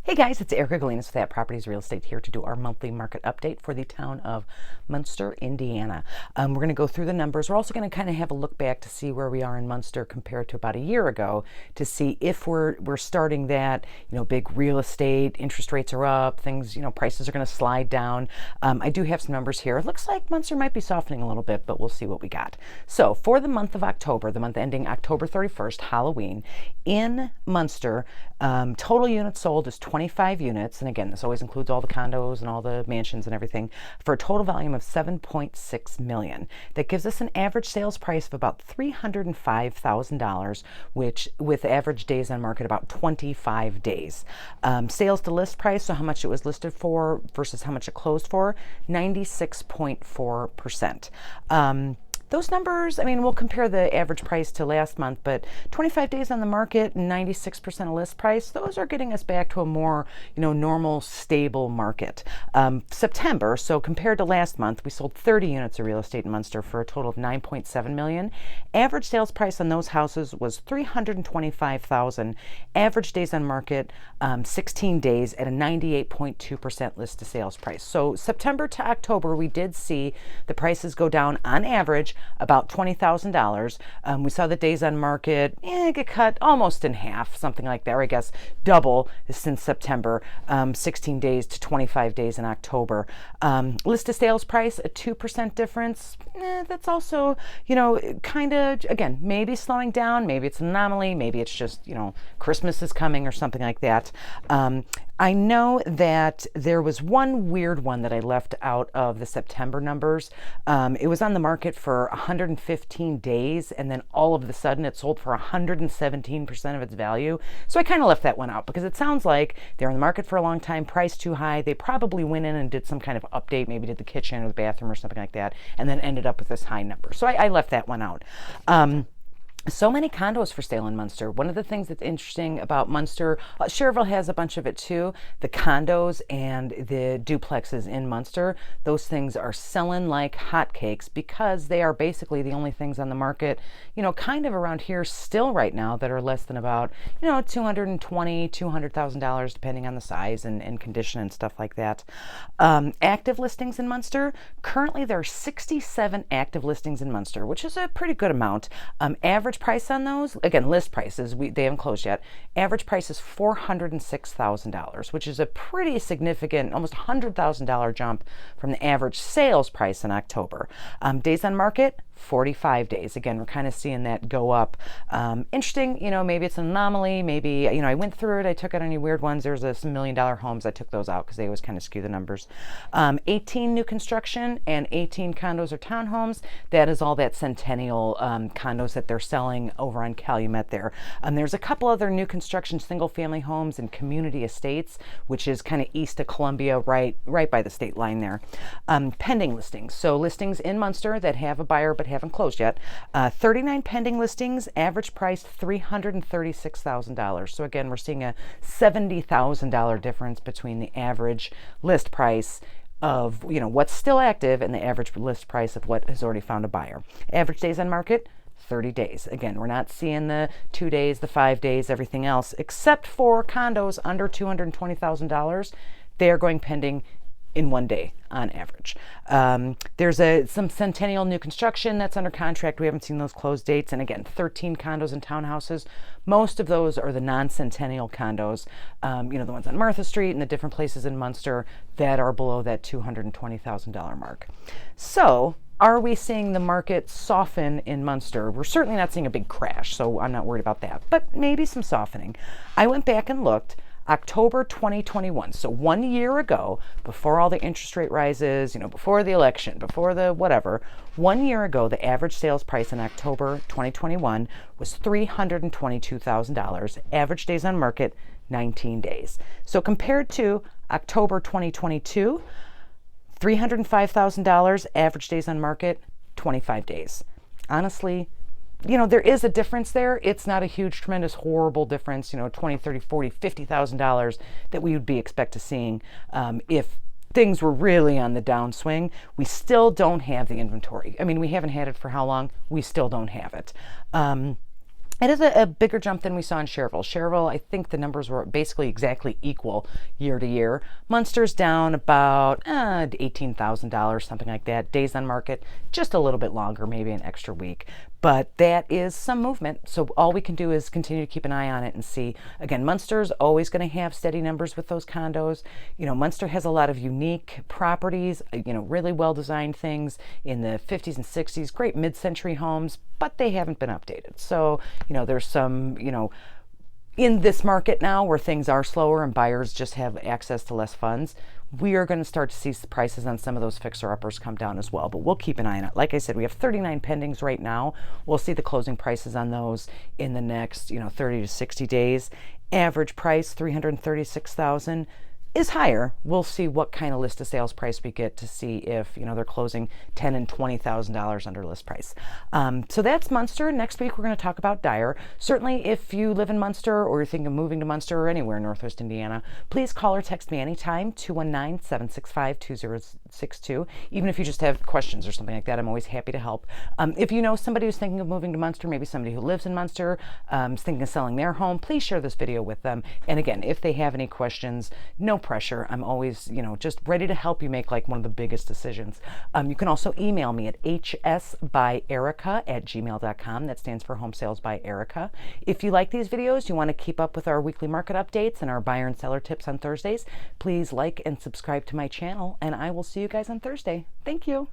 Hey guys, it's Erica Galinas with That Properties Real Estate here to do our monthly market update for the town of Munster, Indiana. We're going to go through the numbers. We're also going to kind of have a look back to see where we are in Munster compared to about a year ago to see if we're starting that, big real estate, interest rates are up, things, prices are going to slide down. I do have some numbers here. It looks like Munster might be softening a little bit, but we'll see what we got. So for the month of October, the month ending October 31st, Halloween, in Munster, total units sold is 25 units, and again, this always includes all the condos and all the mansions and everything, for a total volume of $7.6 million. That gives us an average sales price of about $305,000, which with average days on market about 25 days. Sales to list price, so how much it was listed for versus how much it closed for, 96.4%. Those numbers, we'll compare the average price to last month, but 25 days on the market, 96% of list price, those are getting us back to a more, normal, stable market. September, so compared to last month, we sold 30 units of real estate in Munster for a total of $9.7 million. Average sales price on those houses was $325,000. Average days on market, 16 days at a 98.2% list to sales price. So September to October, we did see the prices go down on average about $20,000. We saw the days on market get cut almost in half, something like that, or I guess double since September, 16 days to 25 days in October. List to sales price, a 2% difference. That's also, kind of, again, maybe slowing down, maybe it's an anomaly, maybe it's just, Christmas is coming or something like that. I know that there was one weird one that I left out of the September numbers. It was on the market for 115 days, and then all of a sudden it sold for 117% of its value. So I kind of left that one out because it sounds like they're in the market for a long time, price too high. They probably went in and did some kind of update, maybe did the kitchen or the bathroom or something like that, and then ended up with this high number. So I left that one out. So many condos for sale in Munster. One of the things that's interesting about Munster, Cherville has a bunch of it too, the condos and the duplexes in Munster, those things are selling like hotcakes because they are basically the only things on the market, kind of around here still right now that are less than about, $220,000-$200,000 depending on the size and condition and stuff like that. Active listings in Munster, currently there are 67 active listings in Munster, which is a pretty good amount. Average price on those, again, list prices, they haven't closed yet. Average price is $406,000, which is a pretty significant, almost $100,000 jump from the average sales price in October. Days on market, 45 days. Again, we're kind of seeing that go up. Interesting, maybe it's an anomaly. Maybe, I went through it. I took out any weird ones. There's some $1 million homes. I took those out because they always kind of skew the numbers. 18 new construction and 18 condos or townhomes. That is all that Centennial condos that they're selling over on Calumet there. There's a couple other new construction single family homes and community estates, which is kind of east of Columbia, right by the state line there. Pending listings. So listings in Munster that have a buyer but haven't closed yet. 39 pending listings, average price $336,000. So again, we're seeing a $70,000 difference between the average list price of what's still active and the average list price of what has already found a buyer. Average days on market, 30 days. Again, we're not seeing the 2 days, the 5 days, everything else, except for condos under $220,000. They are going pending in 1 day on average. There's some Centennial new construction that's under contract. We haven't seen those close dates. And again, 13 condos and townhouses. Most of those are the non-Centennial condos, the ones on Martha Street and the different places in Munster that are below that $220,000 mark. So are we seeing the market soften in Munster? We're certainly not seeing a big crash, so I'm not worried about that, but maybe some softening. I went back and looked. October 2021, so 1 year ago, before all the interest rate rises, before the election, before the whatever, 1 year ago, the average sales price in October 2021 was $322,000. Average days on market, 19 days. So compared to October 2022, $305,000, average days on market, 25 days. Honestly, there is a difference there. It's not a huge, tremendous, horrible difference, $20, $30, $40, $50,000 that we would be expect to seeing if things were really on the downswing. We still don't have the inventory. We haven't had it for how long? We still don't have it. It is a bigger jump than we saw in Cherville. Cherville, I think the numbers were basically exactly equal year to year. Munster's down about $18,000, something like that. Days on market, just a little bit longer, maybe an extra week. But that is some movement. So all we can do is continue to keep an eye on it and see. Again, Munster's always going to have steady numbers with those condos. Munster has a lot of unique properties, really well-designed things in the 50s and 60s, great mid-century homes, but they haven't been updated. So, there's some, in this market now where things are slower and buyers just have access to less funds, we are going to start to see prices on some of those fixer-uppers come down as well. But we'll keep an eye on it. Like I said, we have 39 pendings right now. We'll see the closing prices on those in the next, 30 to 60 days. Average price, $336,000. Is higher. We'll see what kind of list of sales price we get to see if they're closing $10,000 and $20,000 under list price. So that's Munster. Next week we're going to talk about Dyer. Certainly, if you live in Munster or you're thinking of moving to Munster or anywhere in Northwest Indiana, please call or text me anytime, 219-765-2062. Even if you just have questions or something like that, I'm always happy to help. If you know somebody who's thinking of moving to Munster, maybe somebody who lives in Munster, is thinking of selling their home, please share this video with them. And again, if they have any questions, no pressure. I'm always, just ready to help you make like one of the biggest decisions. You can also email me at hsbyerica@gmail.com. That stands for Home Sales by Erica. If you like these videos, you want to keep up with our weekly market updates and our buyer and seller tips on Thursdays, please like and subscribe to my channel, and I will see you guys on Thursday. Thank you.